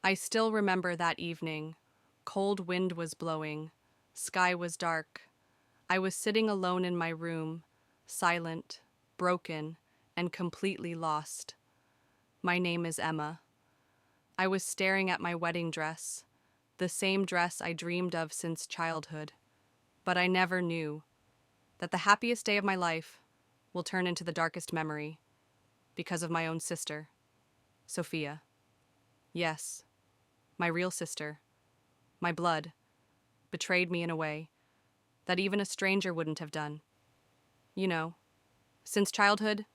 I still remember that evening. Cold wind was blowing. Sky was dark. I was sitting alone in my room, silent, broken, and completely lost. My name is Emma. I was staring at my wedding dress, the same dress I dreamed of since childhood. But I never knew that the happiest day of my life will turn into the darkest memory because of my own sister, Sophia. Yes, my real sister, my blood, betrayed me in a way that even a stranger wouldn't have done. You know, since childhood,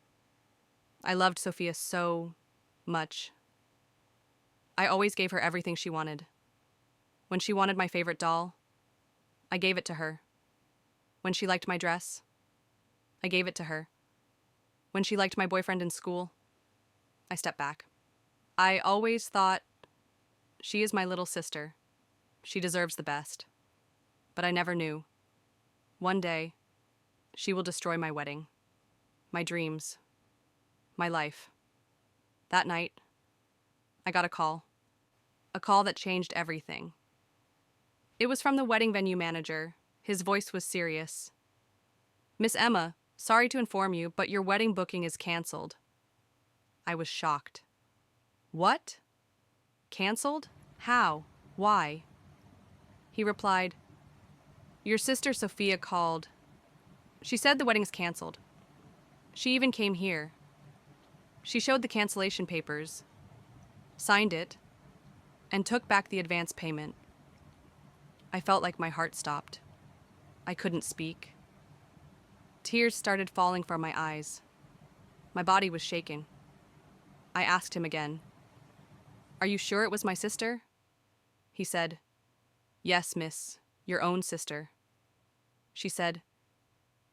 I loved Sophia so much. I always gave her everything she wanted. When she wanted my favorite doll, I gave it to her. When she liked my dress, I gave it to her. When she liked my boyfriend in school, I stepped back. I always thought, she is my little sister. She deserves the best. But I never knew. One day, she will destroy my wedding, my dreams, my life. That night, I got a call that changed everything. It was from the wedding venue manager. His voice was serious. "Miss Emma, sorry to inform you, but your wedding booking is canceled." I was shocked. What? Canceled? How? Why? He replied, "Your sister Sophia called. She said the wedding's canceled. She even came here. She showed the cancellation papers, signed it, and took back the advance payment." I felt like my heart stopped. I couldn't speak. Tears started falling from my eyes. My body was shaking. I asked him again, "Are you sure it was my sister?" He said, "Yes, miss, your own sister." She said,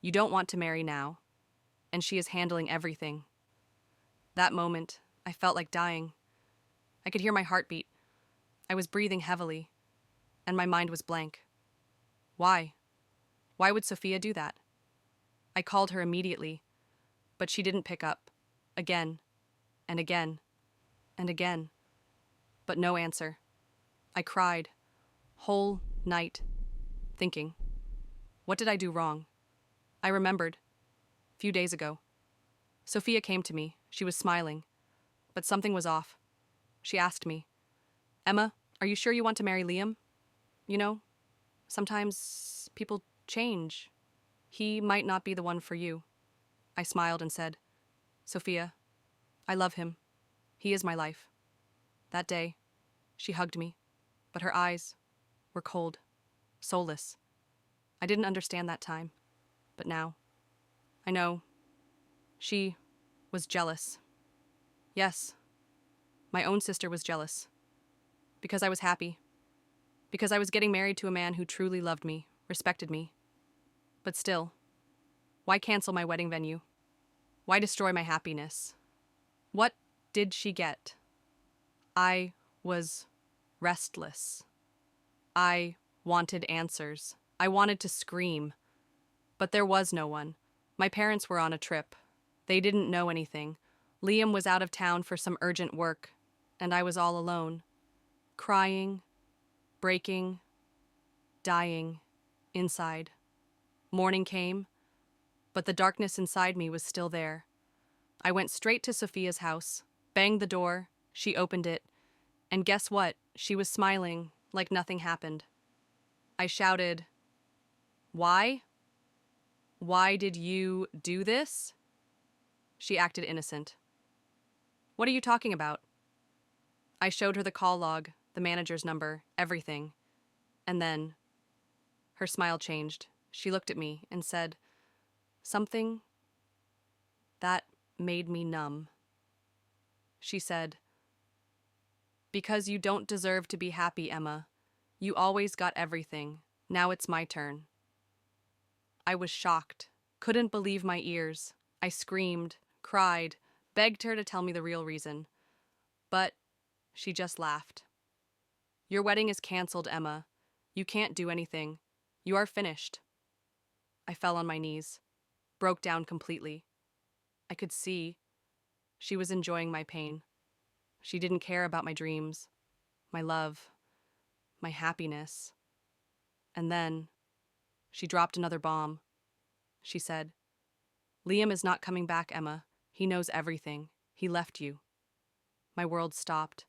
"You don't want to marry now, and she is handling everything." That moment, I felt like dying. I could hear my heartbeat. I was breathing heavily, and my mind was blank. Why? Why would Sophia do that? I called her immediately, but she didn't pick up. Again, and again, and again. But no answer. I cried, whole night, thinking, what did I do wrong? I remembered, a few days ago. Sophia came to me. She was smiling, but something was off. She asked me, "Emma, are you sure you want to marry Liam? You know, sometimes people change. He might not be the one for you." I smiled and said, "Sophia, I love him. He is my life." That day, she hugged me, but her eyes were cold, soulless. I didn't understand that time, but now, I know. She was jealous. Yes, my own sister was jealous. Because I was happy. Because I was getting married to a man who truly loved me, respected me. But still, why cancel my wedding venue? Why destroy my happiness? What did she get? I was restless. I wanted answers. I wanted to scream. But there was no one. My parents were on a trip. They didn't know anything. Liam was out of town for some urgent work, and I was all alone, crying, breaking, dying, inside. Morning came, but the darkness inside me was still there. I went straight to Sophia's house, banged the door, she opened it, and guess what? She was smiling like nothing happened. I shouted, "Why? Why did you do this?" She acted innocent. "What are you talking about?" I showed her the call log, the manager's number, everything. And then, her smile changed. She looked at me and said, something that made me numb. She said, "Because you don't deserve to be happy, Emma. You always got everything. Now it's my turn." I was shocked, couldn't believe my ears. I screamed, cried, begged her to tell me the real reason. But she just laughed. "Your wedding is canceled, Emma. You can't do anything. You are finished." I fell on my knees, broke down completely. I could see she was enjoying my pain. She didn't care about my dreams. my love, my happiness. And then she dropped another bomb. She said, "Liam is not coming back, Emma. He knows everything. He left you." My world stopped.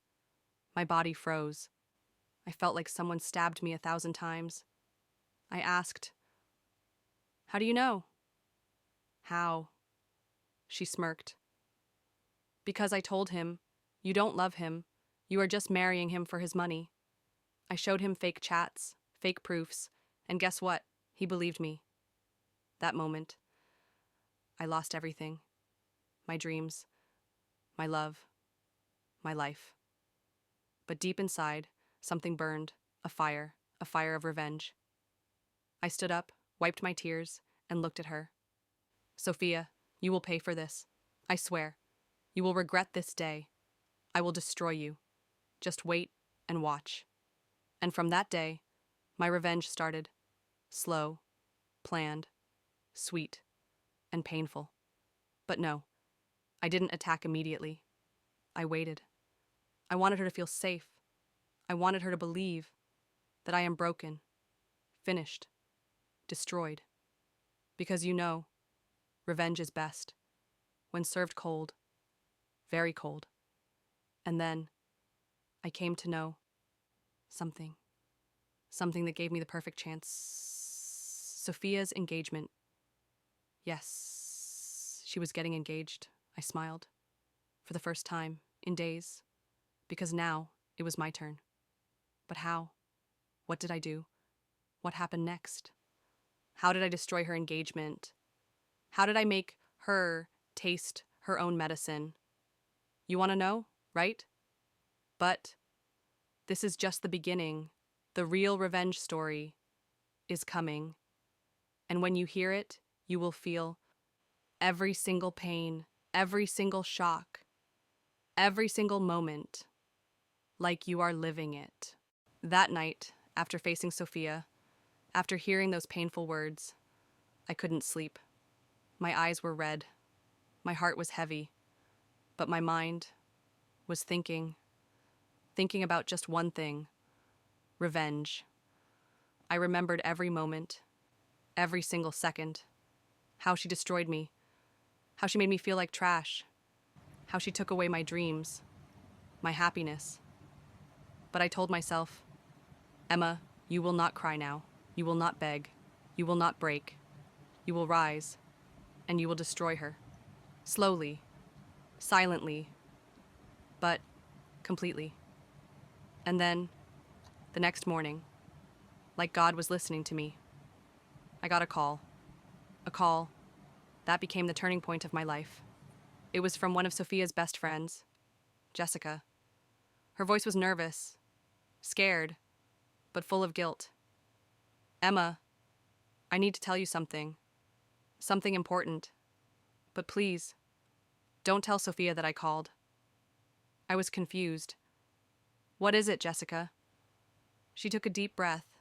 My body froze. I felt like someone stabbed me 1,000 times. I asked, "How do you know?" "How?" She smirked. "Because I told him, you don't love him. You are just marrying him for his money." I showed him fake chats, fake proofs, and guess what? He believed me. That moment, I lost everything. My dreams, my love, my life. But deep inside, something burned, a fire of revenge. I stood up, wiped my tears, and looked at her. "Sophia, you will pay for this. I swear. You will regret this day. I will destroy you. Just wait and watch." And from that day, my revenge started. Slow, planned, sweet, and painful. But no, I didn't attack immediately. I waited. I wanted her to feel safe. I wanted her to believe that I am broken, finished, destroyed. Because revenge is best when served cold, very cold. And then I came to know something. Something that gave me the perfect chance. Sophia's engagement. Yes, she was getting engaged. I smiled. For the first time in days. Because now it was my turn. But how? What did I do? What happened next? How did I destroy her engagement? How did I make her taste her own medicine? You want to know, right? But this is just the beginning. The real revenge story is coming. And when you hear it, you will feel every single pain, every single shock, every single moment, like you are living it. That night, after facing Sophia, after hearing those painful words, I couldn't sleep. My eyes were red. My heart was heavy. But my mind was thinking about just one thing: revenge. I remembered every moment, every single second, how she destroyed me, how she made me feel like trash, how she took away my dreams, my happiness. But I told myself, "Emma, you will not cry now. You will not beg. You will not break. You will rise, and you will destroy her. Slowly, silently, but completely." And then, the next morning, like God was listening to me, I got a call. A call that became the turning point of my life. It was from one of Sophia's best friends, Jessica. Her voice was nervous, scared, but full of guilt. "Emma, I need to tell you something. Something important. But please, don't tell Sophia that I called." I was confused. "What is it, Jessica?" She took a deep breath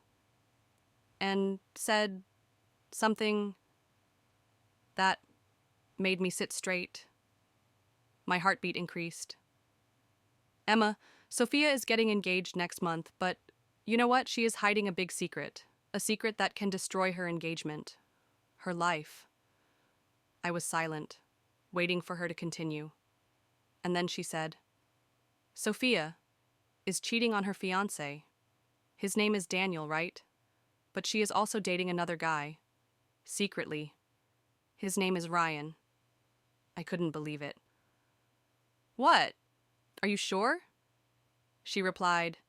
and said something that made me sit straight. My heartbeat increased. "Emma, Sophia is getting engaged next month, but you know what? She is hiding a big secret. A secret that can destroy her engagement. Her life." I was silent, waiting for her to continue. And then she said, "Sophia is cheating on her fiancé. His name is Daniel, right? But she is also dating another guy. Secretly. His name is Ryan." I couldn't believe it. "What? Are you sure?" She replied,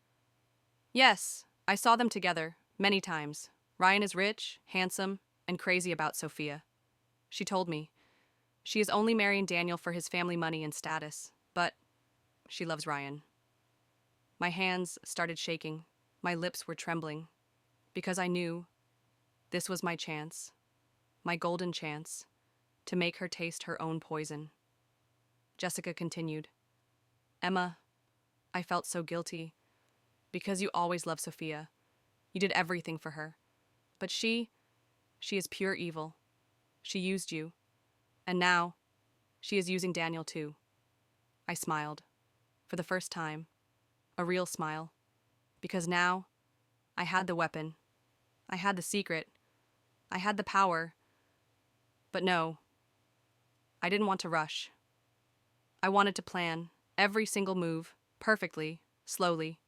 "Yes, I saw them together, many times. Ryan is rich, handsome, and crazy about Sophia." She told me, she is only marrying Daniel for his family money and status, but she loves Ryan. My hands started shaking, my lips were trembling, because I knew this was my chance, my golden chance, to make her taste her own poison. Jessica continued, "Emma, I felt so guilty, because you always loved Sophia. You did everything for her. But she is pure evil. She used you, and now she is using Daniel too." I smiled. For the first time. A real smile. because now I had the weapon, I had the secret, I had the power. But no, I didn't want to rush. I wanted to plan every single move perfectly, slowly.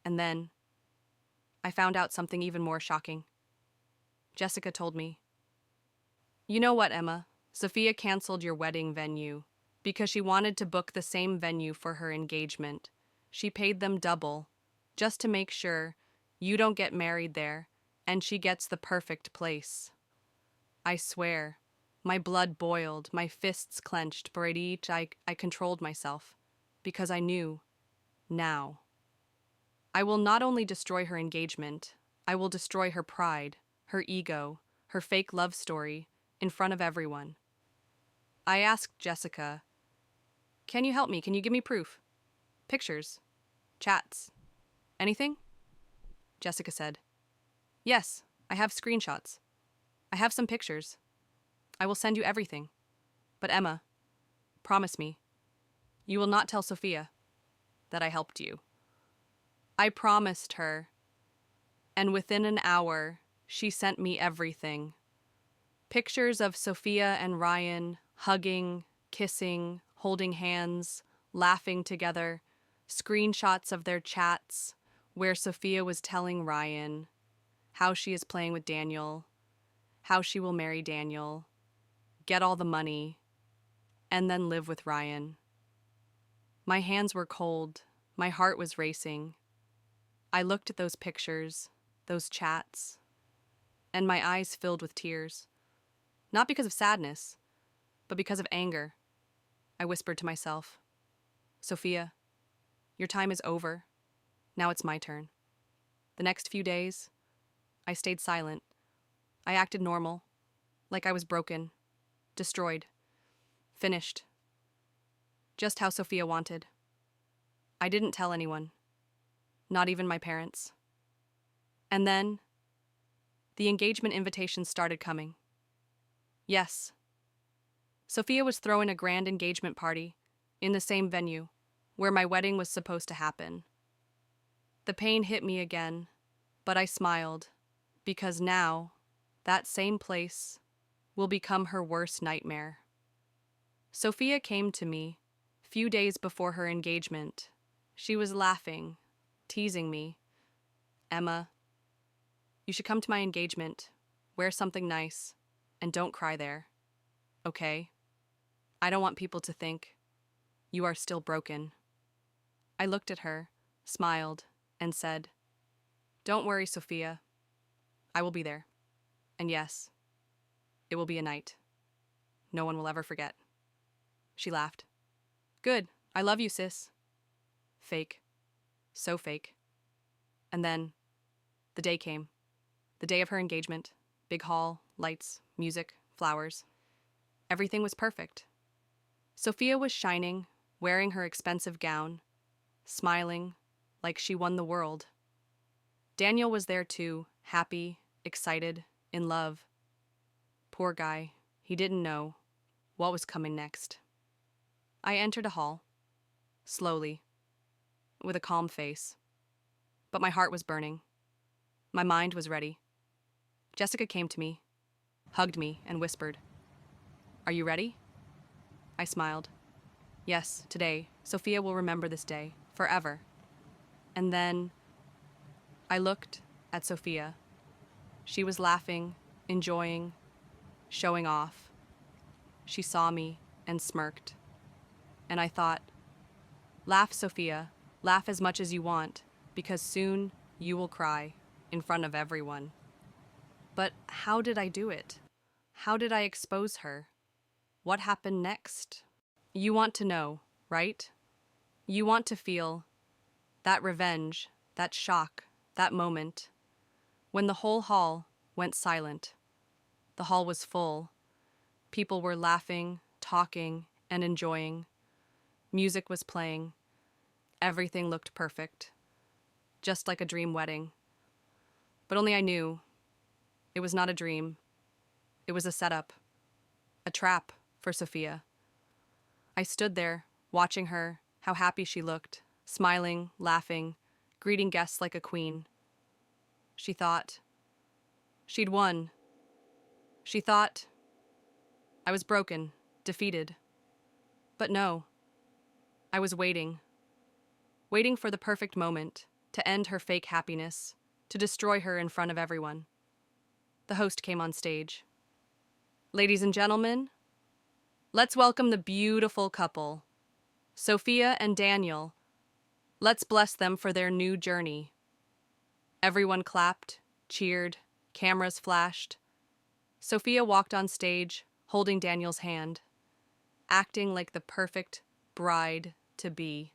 And then I found out something even more shocking. Jessica told me, "You know what, Emma? Sophia canceled your wedding venue because she wanted to book the same venue for her engagement. She paid them double just to make sure you don't get married there and she gets the perfect place." I swear, my blood boiled, my fists clenched, but at each I controlled myself because I knew now. I will not only destroy her engagement, I will destroy her pride, her ego, her fake love story in front of everyone. I asked Jessica, "Can you help me? Can you give me proof? Pictures? Chats? Anything?" Jessica said, "Yes, I have screenshots. I have some pictures. I will send you everything. But Emma, promise me, you will not tell Sophia that I helped you." I promised her, and within an hour, she sent me everything. Pictures of Sophia and Ryan hugging, kissing, holding hands, laughing together, screenshots of their chats where Sophia was telling Ryan how she is playing with Daniel, how she will marry Daniel, get all the money, and then live with Ryan. My hands were cold, my heart was racing. I looked at those pictures, those chats, and my eyes filled with tears. Not because of sadness, but because of anger. I whispered to myself, "Sophia, your time is over. Now it's my turn." The next few days, I stayed silent. I acted normal, like I was broken, destroyed, finished, just how Sophia wanted. I didn't tell anyone, not even my parents. And then, the engagement invitations started coming. Yes, Sophia was throwing a grand engagement party in the same venue where my wedding was supposed to happen. The pain hit me again, but I smiled because now that same place will become her worst nightmare. Sophia came to me few days before her engagement. She was laughing, teasing me. "Emma, you should come to my engagement, wear something nice, and don't cry there, okay? I don't want people to think you are still broken." I looked at her, smiled, and said, "Don't worry, Sophia. I will be there. And yes, it will be a night no one will ever forget." She laughed. "Good. I love you, sis." Fake. So fake. And then, the day came. The day of her engagement. Big hall, lights, music, flowers. Everything was perfect. Sophia was shining, wearing her expensive gown, smiling like she won the world. Daniel was there too, happy, excited, in love. Poor guy, he didn't know what was coming next. I entered a hall, slowly, with a calm face. But my heart was burning. My mind was ready. Jessica came to me, hugged me, and whispered, "Are you ready?" I smiled. Yes, today, Sophia will remember this day, forever. And then I looked at Sophia. She was laughing, enjoying, showing off. She saw me and smirked. And I thought, laugh, Sophia, laugh as much as you want, because soon you will cry in front of everyone. But how did I do it? How did I expose her? What happened next? You want to know, right? You want to feel that revenge, that shock, that moment, when the whole hall went silent. The hall was full. People were laughing, talking, and enjoying. Music was playing. Everything looked perfect, just like a dream wedding. But only I knew it was not a dream. It was a setup, a trap for Sophia. I stood there, watching her, how happy she looked, smiling, laughing, greeting guests like a queen. She thought. She'd won. She thought. I was broken, defeated. But no, I was waiting. Waiting for the perfect moment to end her fake happiness, to destroy her in front of everyone. The host came on stage. Ladies and gentlemen, let's welcome the beautiful couple, Sophia and Daniel. Let's bless them for their new journey. Everyone clapped, cheered, cameras flashed. Sophia walked on stage, holding Daniel's hand, acting like the perfect bride-to-be.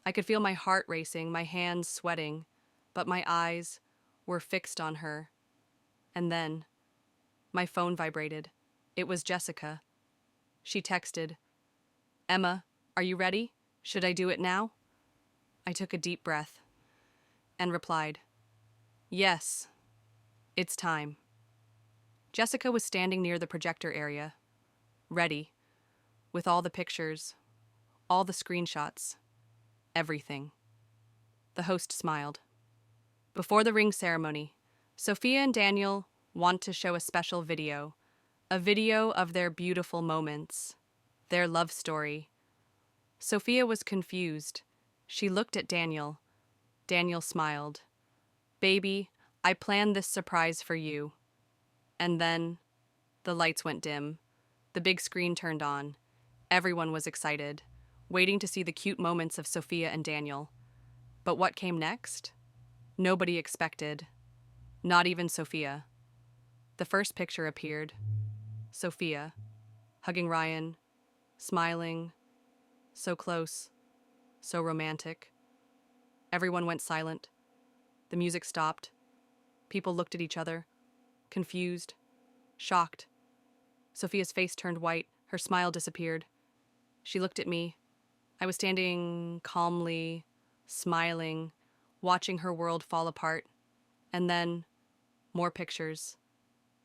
I could feel my heart racing, my hands sweating, but my eyes were fixed on her. And then, my phone vibrated. It was Jessica. She texted, "Emma, are you ready? Should I do it now?" I took a deep breath and replied, "Yes, it's time." Jessica was standing near the projector area, ready, with all the pictures, all the screenshots, everything. The host smiled. Before the ring ceremony, Sophia and Daniel want to show a special video, a video of their beautiful moments, their love story. Sophia was confused. She looked at Daniel. Daniel smiled. "Baby, I planned this surprise for you." And then the lights went dim. The big screen turned on. Everyone was excited, waiting to see the cute moments of Sophia and Daniel. But what came next? Nobody expected. Not even Sophia. The first picture appeared. Sophia, hugging Ryan, smiling, so close, so romantic. Everyone went silent. The music stopped. People looked at each other, confused, shocked. Sophia's face turned white. Her smile disappeared. She looked at me. I was standing calmly, smiling, watching her world fall apart. And then, more pictures.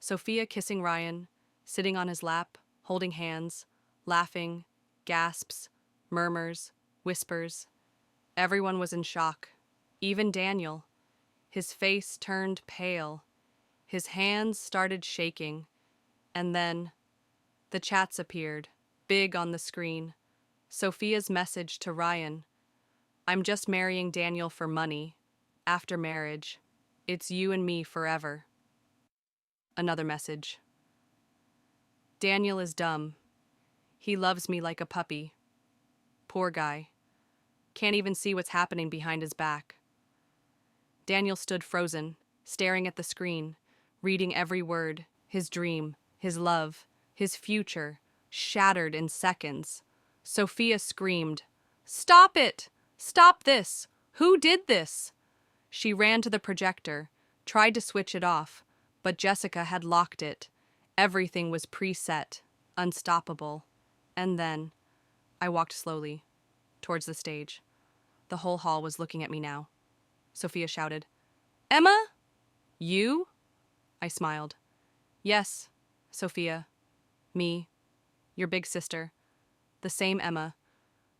Sophia kissing Ryan, sitting on his lap, holding hands, laughing, gasps, murmurs, whispers. Everyone was in shock. Even Daniel. His face turned pale. His hands started shaking. And then, the chats appeared, big on the screen. Sophia's message to Ryan. "I'm just marrying Daniel for money. After marriage, it's you and me forever." Another message. "Daniel is dumb. He loves me like a puppy. Poor guy. Can't even see what's happening behind his back." Daniel stood frozen, staring at the screen, reading every word, his dream, his love, his future, shattered in seconds. Sophia screamed, "Stop it! Stop this! Who did this?" She ran to the projector, tried to switch it off, but Jessica had locked it. Everything was preset, unstoppable. And then, I walked slowly, towards the stage. The whole hall was looking at me now. Sophia shouted, "Emma? You?" I smiled. "Yes, Sophia. Me. Your big sister. The same Emma,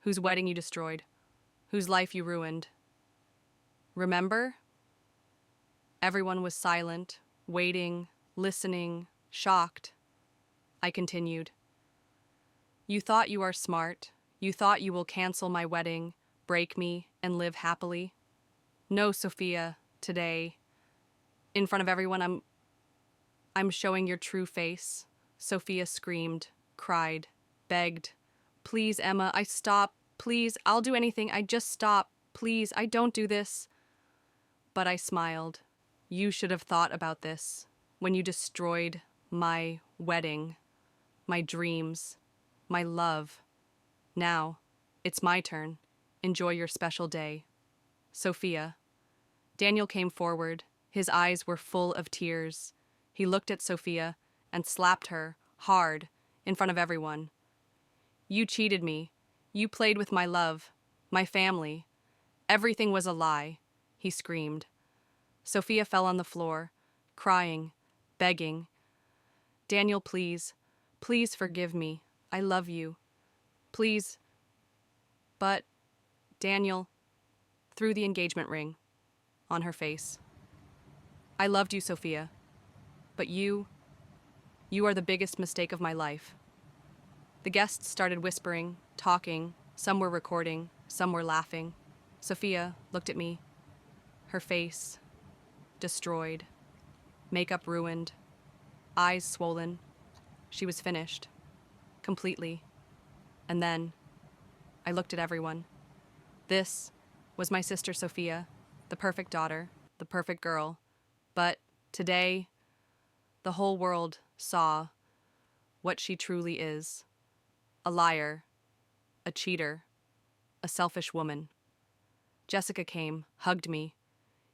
whose wedding you destroyed, whose life you ruined. Remember?" Everyone was silent, waiting, listening, shocked. I continued. "You thought you are smart. You thought you will cancel my wedding, break me, and live happily. No, Sophia, today, in front of everyone, I'm showing your true face." Sophia screamed, cried, begged. "Please, Emma, I stop. Please, I'll do anything. I just stop. Please, I don't do this." But I smiled. "You should have thought about this when you destroyed my wedding, my dreams, my love. Now, it's my turn. Enjoy your special day. Sophia." Daniel came forward. His eyes were full of tears. He looked at Sophia and slapped her, hard, in front of everyone. "You cheated me. You played with my love, my family. Everything was a lie," he screamed. Sophia fell on the floor, crying, begging. "Daniel, please, please forgive me. I love you. Please." But, Daniel, threw the engagement ring on her face. I loved you, Sophia, but you are the biggest mistake of my life. The guests started whispering, talking, some were recording, some were laughing. Sophia looked at me, her face destroyed, makeup ruined, eyes swollen. She was finished, completely. And then I looked at everyone. This was my sister Sophia, the perfect daughter, the perfect girl. But today, the whole world saw what she truly is: a liar, a cheater, a selfish woman. Jessica came, hugged me.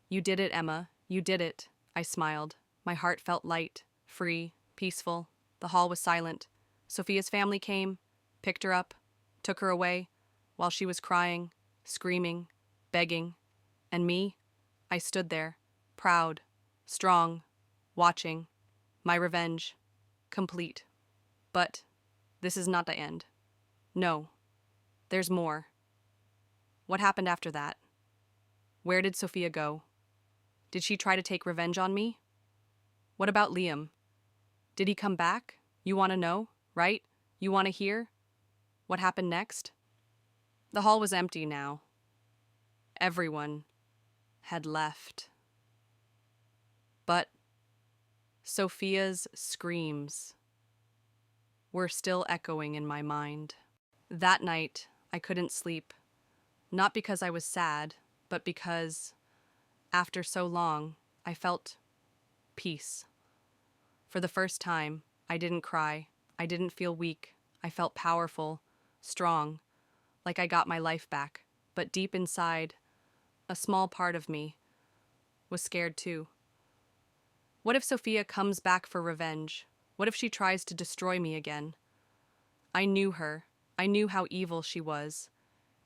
You did it, Emma. You did it. I smiled. My heart felt light, free, peaceful. The hall was silent. Sophia's family came, picked her up, took her away, while she was crying, screaming, begging. And me? I stood there, proud, strong, watching. My revenge, complete. But this is not the end. No, there's more. What happened after that? Where did Sophia go? Did she try to take revenge on me? What about Liam? Did he come back? You want to know, right? You want to hear? What happened next? The hall was empty now. Everyone had left. But Sophia's screams were still echoing in my mind. That night, I couldn't sleep. Not because I was sad, but because, after so long, I felt peace. For the first time, I didn't cry. I didn't feel weak. I felt powerful, strong, like I got my life back. But deep inside, a small part of me was scared too. What if Sophia comes back for revenge? What if she tries to destroy me again? I knew her. I knew how evil she was.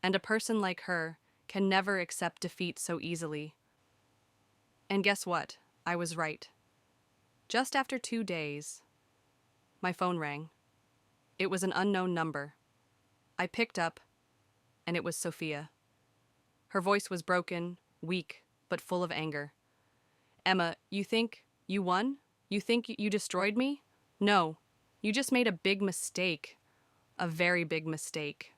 And a person like her can never accept defeat so easily. And guess what? I was right. Just after 2 days, my phone rang. It was an unknown number. I picked up, and it was Sophia. Her voice was broken, weak, but full of anger. Emma, you think you won? You think you destroyed me? No, you just made a big mistake. A very big mistake.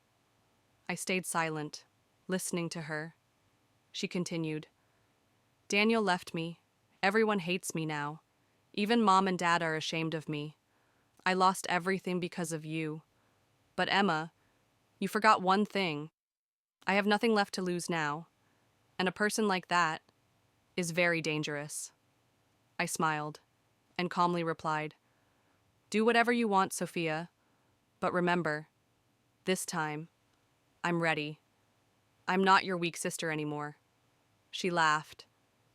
I stayed silent, listening to her. She continued. Daniel left me. Everyone hates me now. Even Mom and Dad are ashamed of me. I lost everything because of you. But Emma, you forgot one thing. I have nothing left to lose now. And a person like that is very dangerous. I smiled and calmly replied, Do whatever you want, Sophia. But remember, this time, I'm ready. I'm not your weak sister anymore. She laughed.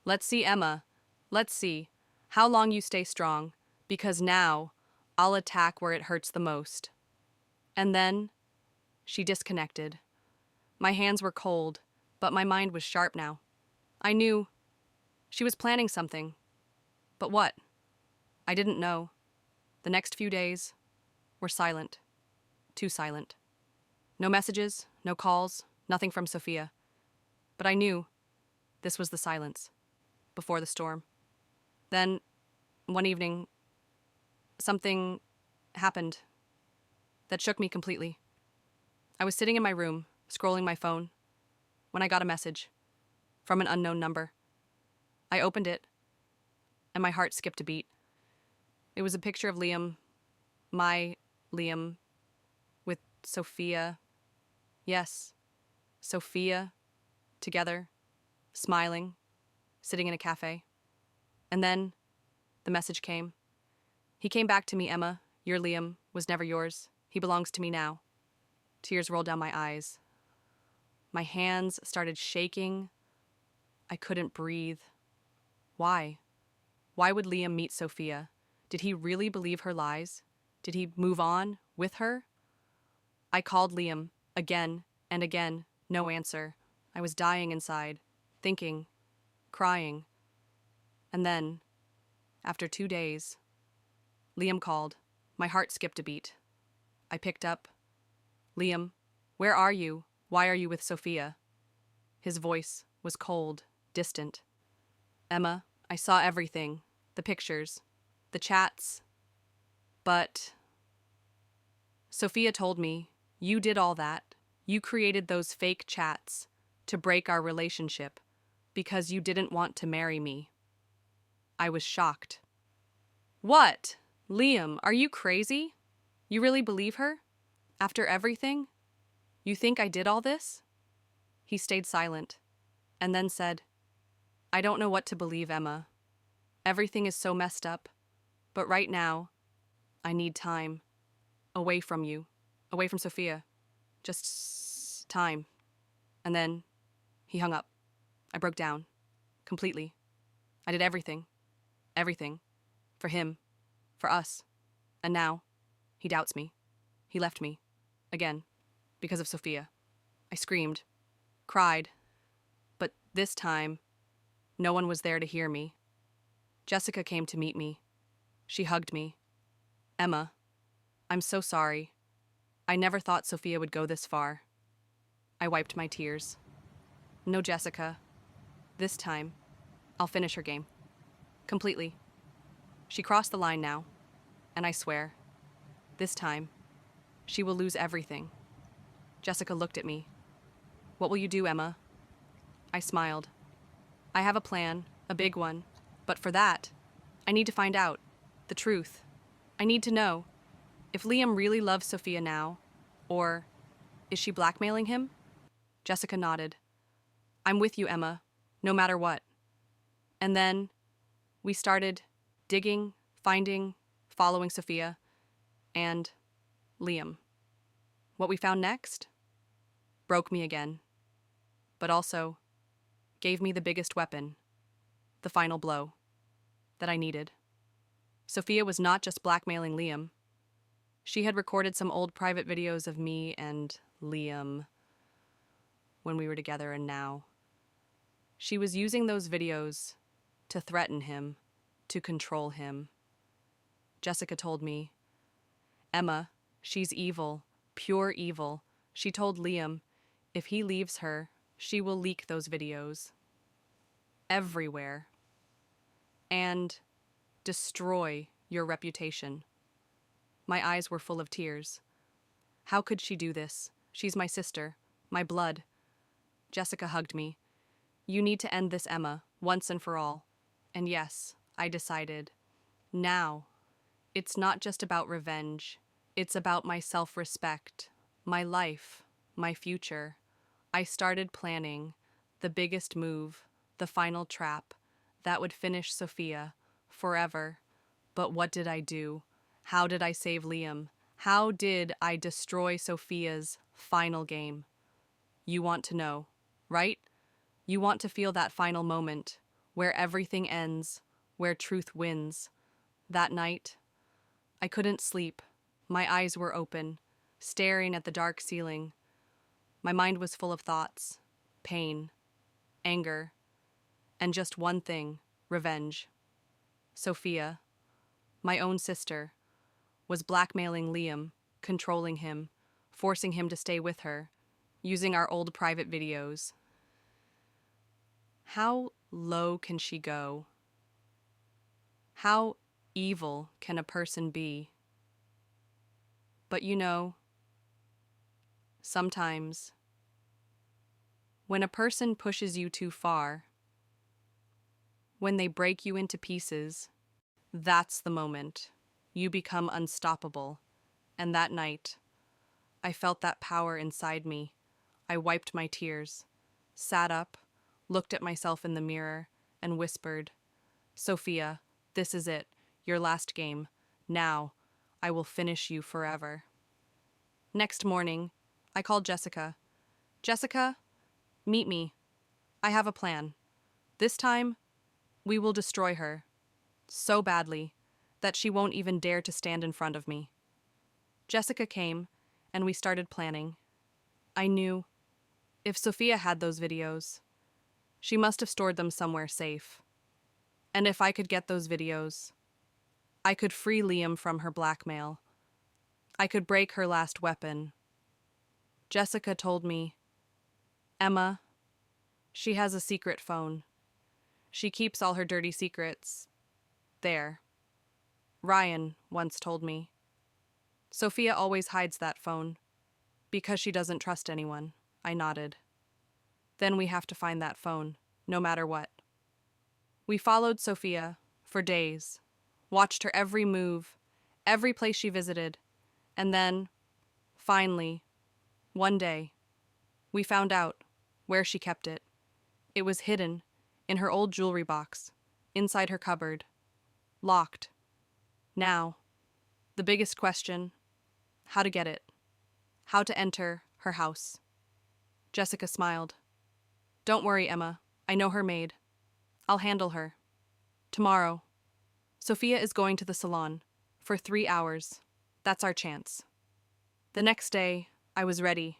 Let's see, Emma. Let's see how long you stay strong, because now I'll attack where it hurts the most. And then she disconnected. My hands were cold, but my mind was sharp now. I knew she was planning something. But what? I didn't know. The next few days were silent. Too silent. No messages, no calls, nothing from Sophia. But I knew this was the silence before the storm. Then, one evening, something happened that shook me completely. I was sitting in my room, scrolling my phone, when I got a message from an unknown number. I opened it, and my heart skipped a beat. It was a picture of Liam, my Liam, with Sophia. Yes, Sophia, together, smiling, sitting in a cafe. And then the message came. He came back to me, Emma. Your Liam was never yours. He belongs to me now. Tears rolled down my eyes. My hands started shaking. I couldn't breathe. Why? Why would Liam meet Sophia? Did he really believe her lies? Did he move on with her? I called Liam again and again. No answer. I was dying inside, thinking, crying. And then, after 2 days, Liam called. My heart skipped a beat. I picked up. Liam, where are you? Why are you with Sophia? His voice was cold, distant. Emma, I saw everything, the pictures, the chats, but Sophia told me, you did all that. You created those fake chats to break our relationship because you didn't want to marry me. I was shocked. What? Liam, are you crazy? You really believe her? After everything? You think I did all this? He stayed silent, and then said, I don't know what to believe, Emma. Everything is so messed up, but right now, I need time. Away from you. Away from Sophia. Just time. And then he hung up. I broke down. Completely. I did everything. Everything. For him. For us. And now, he doubts me. He left me. Again. Because of Sophia. I screamed. Cried. But this time, no one was there to hear me. Jessica came to meet me. She hugged me. Emma, I'm so sorry. I never thought Sophia would go this far. I wiped my tears. No, Jessica. This time, I'll finish her game. Completely. She crossed the line now, and I swear, this time, she will lose everything. Jessica looked at me. What will you do, Emma? I smiled. I have a plan, a big one, but for that, I need to find out the truth. I need to know if Liam really loves Sophia now, or is she blackmailing him? Jessica nodded. I'm with you, Emma, no matter what. And then we started digging, finding, following Sophia, and Liam. What we found next broke me again, but also gave me the biggest weapon, the final blow that I needed. Sophia was not just blackmailing Liam. She had recorded some old private videos of me and Liam when we were together, and now she was using those videos to threaten him, to control him. Jessica told me, Emma, she's evil, pure evil. She told Liam, if he leaves her, she will leak those videos everywhere and destroy your reputation. My eyes were full of tears. How could she do this? She's my sister, my blood. Jessica hugged me. You need to end this, Emma, once and for all. And yes, I decided. Now, it's not just about revenge. It's about my self-respect, my life, my future. I started planning the biggest move, the final trap that would finish Sophia forever. But what did I do? How did I save Liam? How did I destroy Sophia's final game? You want to know, right? You want to feel that final moment where everything ends, where truth wins. That night, I couldn't sleep. My eyes were open, staring at the dark ceiling. My mind was full of thoughts, pain, anger, and just one thing, revenge. Sophia, my own sister, was blackmailing Liam, controlling him, forcing him to stay with her, using our old private videos. How low can she go? How evil can a person be? But you know, sometimes, when a person pushes you too far, when they break you into pieces, that's the moment. You become unstoppable. And that night, I felt that power inside me. I wiped my tears, sat up, looked at myself in the mirror, and whispered, Sophia, this is it, your last game. Now, I will finish you forever. Next morning, I called Jessica. Jessica, meet me. I have a plan. This time, we will destroy her. So badly that she won't even dare to stand in front of me. Jessica came, and we started planning. I knew, if Sophia had those videos, she must have stored them somewhere safe. And if I could get those videos, I could free Liam from her blackmail. I could break her last weapon. Jessica told me, Emma, She has a secret phone. She keeps all her dirty secrets there. Ryan once told me. Sophia always hides that phone because she doesn't trust anyone. I nodded. Then we have to find that phone, no matter what. We followed Sophia for days, watched her every move, every place she visited, and then, finally, one day, we found out where she kept it. It was hidden in her old jewelry box, inside her cupboard, locked. Now, the biggest question: how to get it, how to enter her house. Jessica smiled. Don't worry, Emma. I know her maid. I'll handle her. Tomorrow, Sophia is going to the salon for 3 hours. That's our chance. The next day, I was ready.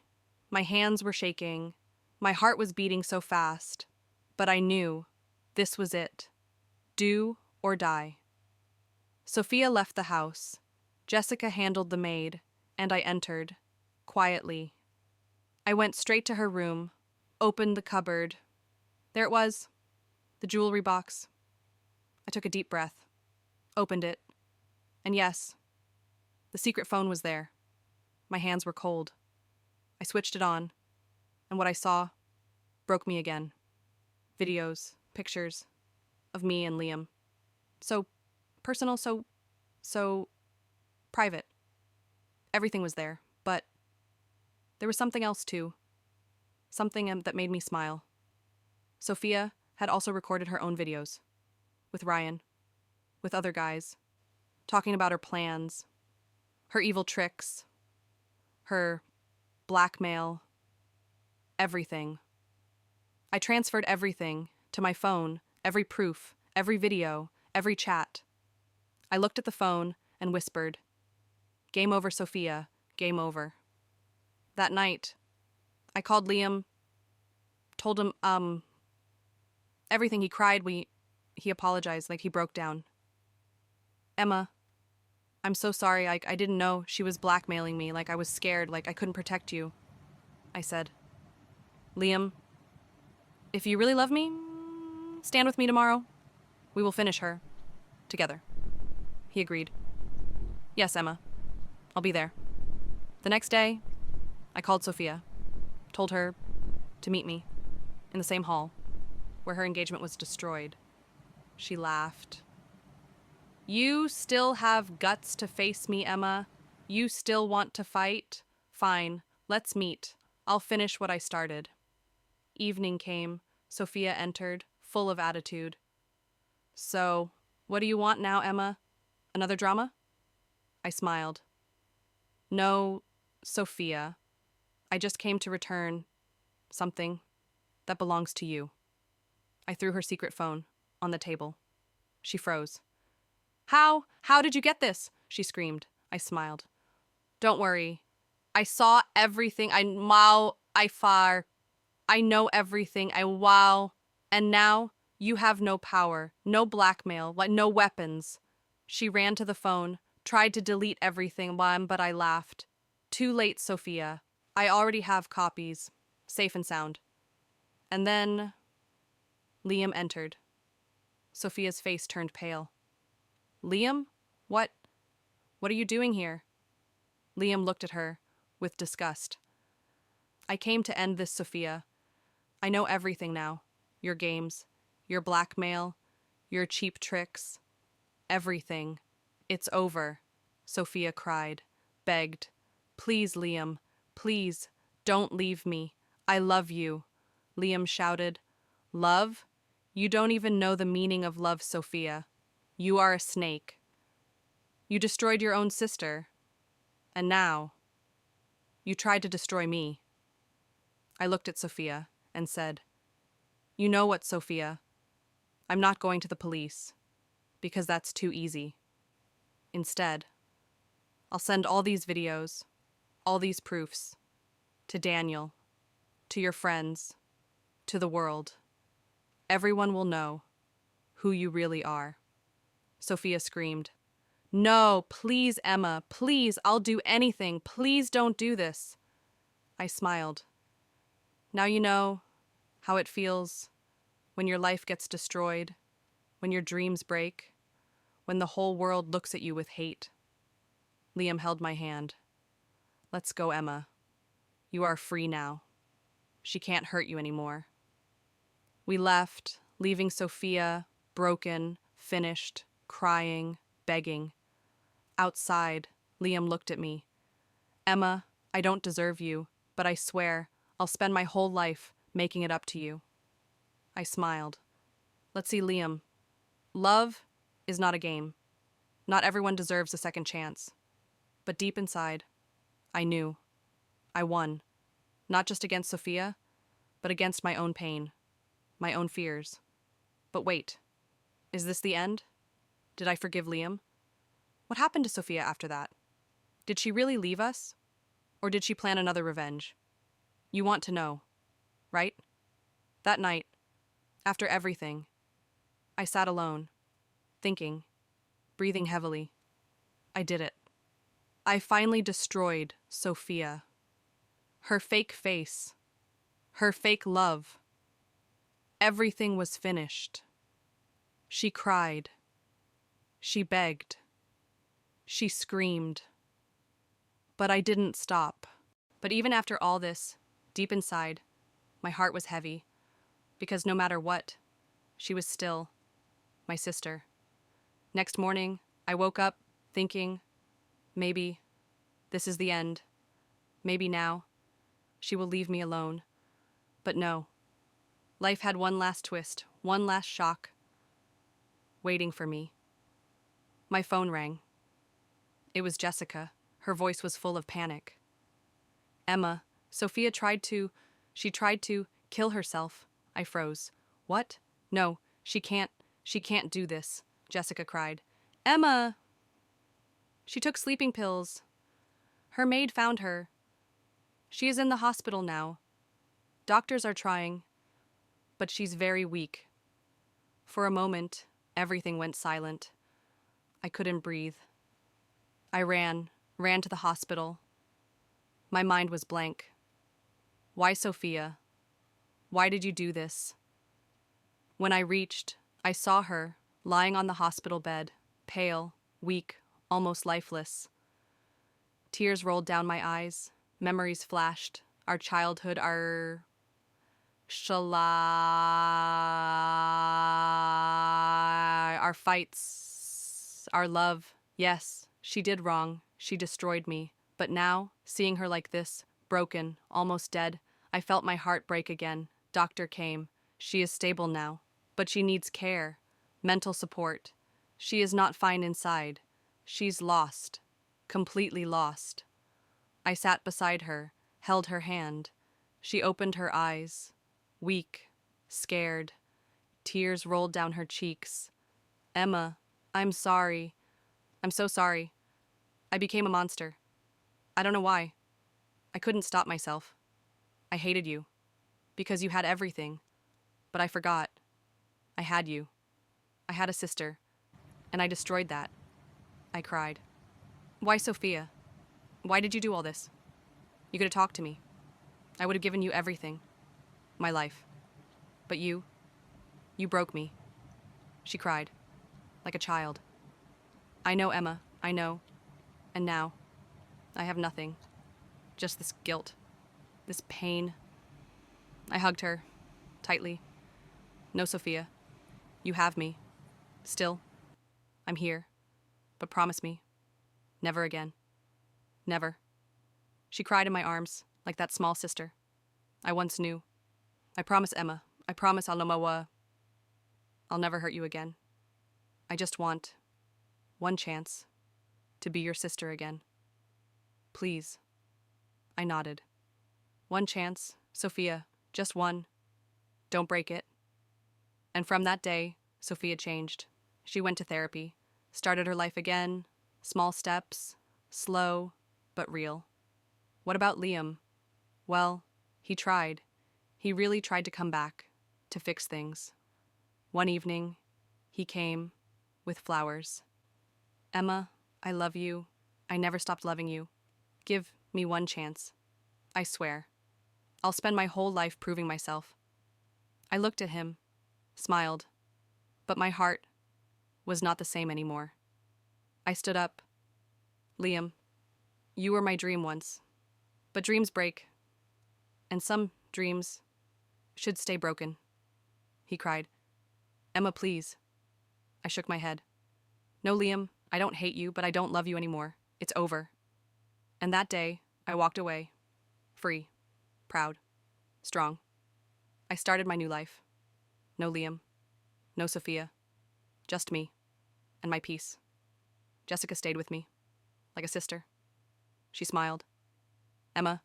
My hands were shaking. My heart was beating so fast. But I knew this was it. Do or die. Sophia left the house. Jessica handled the maid, and I entered, quietly. I went straight to her room, opened the cupboard. There it was, the jewelry box. I took a deep breath, opened it, and yes, the secret phone was there. My hands were cold. I switched it on, and what I saw broke me again. Videos, pictures of me and Liam. So personal, so private. Everything was there, but there was something else too. Something that made me smile. Sophia had also recorded her own videos. With Ryan. With other guys. Talking about her plans. Her evil tricks. Her blackmail. Everything. I transferred everything to my phone, every proof, every video, every chat. I looked at the phone and whispered, "Game over, Sophia. Game over." That night, I called Liam, told him, everything. He cried. He apologized, like he broke down. Emma, I'm so sorry. I didn't know she was blackmailing me. Like I was scared. Like I couldn't protect you. I said, Liam, if you really love me, stand with me tomorrow. We will finish her. Together. He agreed. Yes, Emma. I'll be there. The next day, I called Sophia. Told her to meet me in the same hall where her engagement was destroyed. She laughed. You still have guts to face me, Emma? You still want to fight? Fine, let's meet. I'll finish what I started. Evening came. Sophia entered, full of attitude. So, what do you want now, Emma? Another drama? I smiled. No, Sophia. I just came to return something that belongs to you. I threw her secret phone on the table. She froze. How? How did you get this? She screamed. I smiled. Don't worry. I saw everything. I know everything. And now you have no power, no blackmail, no weapons. She ran to the phone, tried to delete everything, but I laughed. Too late, Sophia. I already have copies, safe and sound. And then Liam entered. Sophia's face turned pale. Liam? What are you doing here? Liam looked at her with disgust. I came to end this, Sophia. I know everything now. Your games, your blackmail, your cheap tricks. Everything. It's over, Sophia cried, begged. Please, Liam, please, don't leave me. I love you. Liam shouted. Love? You don't even know the meaning of love, Sophia. You are a snake. You destroyed your own sister. And now, you tried to destroy me. I looked at Sophia and said, You know what, Sophia? I'm not going to the police, because that's too easy. Instead, I'll send all these videos, all these proofs, to Daniel, to your friends, to the world. Everyone will know who you really are. Sophia screamed. No, please, Emma, please, I'll do anything. Please don't do this. I smiled. Now you know how it feels when your life gets destroyed, when your dreams break, when the whole world looks at you with hate. Liam held my hand. Let's go, Emma. You are free now. She can't hurt you anymore. We left, leaving Sophia, broken, finished, crying, begging. Outside, Liam looked at me. Emma, I don't deserve you, but I swear I'll spend my whole life making it up to you. I smiled. Let's see, Liam. Love is not a game. Not everyone deserves a second chance. But deep inside, I knew. I won. Not just against Sophia, but against my own pain, my own fears. But wait, is this the end? Did I forgive Liam? What happened to Sophia after that? Did she really leave us? Or did she plan another revenge? You want to know, right? That night, after everything, I sat alone, thinking, breathing heavily. I did it. I finally destroyed Sophia. Her fake face. Her fake love. Everything was finished. She cried. She begged. She screamed. But I didn't stop. But even after all this, deep inside, my heart was heavy, because no matter what, she was still my sister. Next morning, I woke up thinking, maybe this is the end. Maybe now she will leave me alone. But no. Life had one last twist, one last shock, waiting for me. My phone rang. It was Jessica. Her voice was full of panic. Emma, Sophia tried to kill herself. I froze. What? No, she can't do this, Jessica cried. Emma! She took sleeping pills. Her maid found her. She is in the hospital now. Doctors are trying, but she's very weak. For a moment, everything went silent. I couldn't breathe. I ran to the hospital. My mind was blank. Why, Sophia? Why did you do this? When I reached, I saw her lying on the hospital bed, pale, weak, almost lifeless. Tears rolled down my eyes. Memories flashed. Our childhood, our fights, our love. Yes, she did wrong. She destroyed me. But now, seeing her like this, broken, almost dead, I felt my heart break again. Doctor came. She is stable now. But she needs care, mental support. She is not fine inside. She's lost. Completely lost. I sat beside her, held her hand. She opened her eyes. Weak, scared. Tears rolled down her cheeks. Emma, I'm sorry. I'm so sorry. I became a monster. I don't know why. I couldn't stop myself. I hated you. Because you had everything. But I forgot. I had you. I had a sister. And I destroyed that. I cried. Why, Sophia? Why did you do all this? You could have talked to me. I would have given you everything. My life. But you broke me. She cried. Like a child. I know, Emma. I know. And now, I have nothing. Just this guilt. This pain. I hugged her. Tightly. No, Sophia. You have me. Still. I'm here. But promise me. Never again. Never. She cried in my arms, like that small sister I once knew. I promise, Emma. I promise I'll never hurt you again. I just want one chance to be your sister again. Please. I nodded. One chance, Sophia. Just one. Don't break it. And from that day, Sophia changed. She went to therapy, started her life again, small steps, slow, but real. What about Liam? Well, he tried. He really tried to come back, to fix things. One evening, he came with flowers. Emma, I love you. I never stopped loving you. Give me one chance. I swear. I'll spend my whole life proving myself. I looked at him, smiled, but my heart was not the same anymore. I stood up. Liam, you were my dream once. But dreams break, and some dreams should stay broken, he cried. Emma, please. I shook my head. No, Liam, I don't hate you, but I don't love you anymore. It's over. And that day, I walked away, free, proud, strong. I started my new life. No Liam, no Sophia, just me and my peace. Jessica stayed with me, like a sister. She smiled. Emma,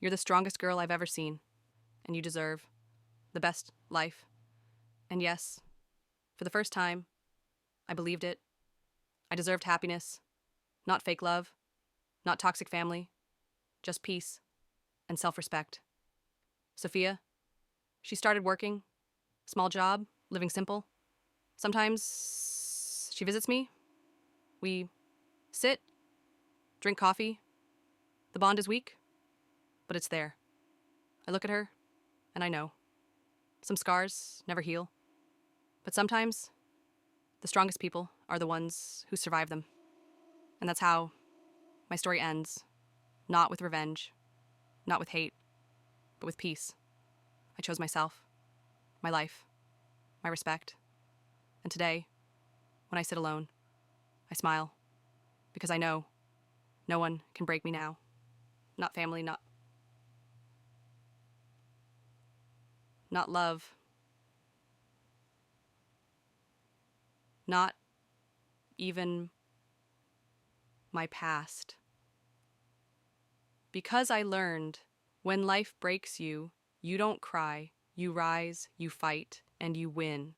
you're the strongest girl I've ever seen, and you deserve the best life. And yes, for the first time, I believed it. I deserved happiness, not fake love, not toxic family, just peace and self-respect. Sophia, she started working, small job, living simple. Sometimes she visits me. We sit, drink coffee. The bond is weak, but it's there. I look at her, and I know. Some scars never heal. But sometimes, the strongest people are the ones who survive them. And that's how my story ends. Not with revenge, not with hate, but with peace. I chose myself, my life, my respect. And today, when I sit alone, I smile, because I know no one can break me now. Not family, not love, not even my past. Because I learned when life breaks you, you don't cry, you rise, you fight, and you win.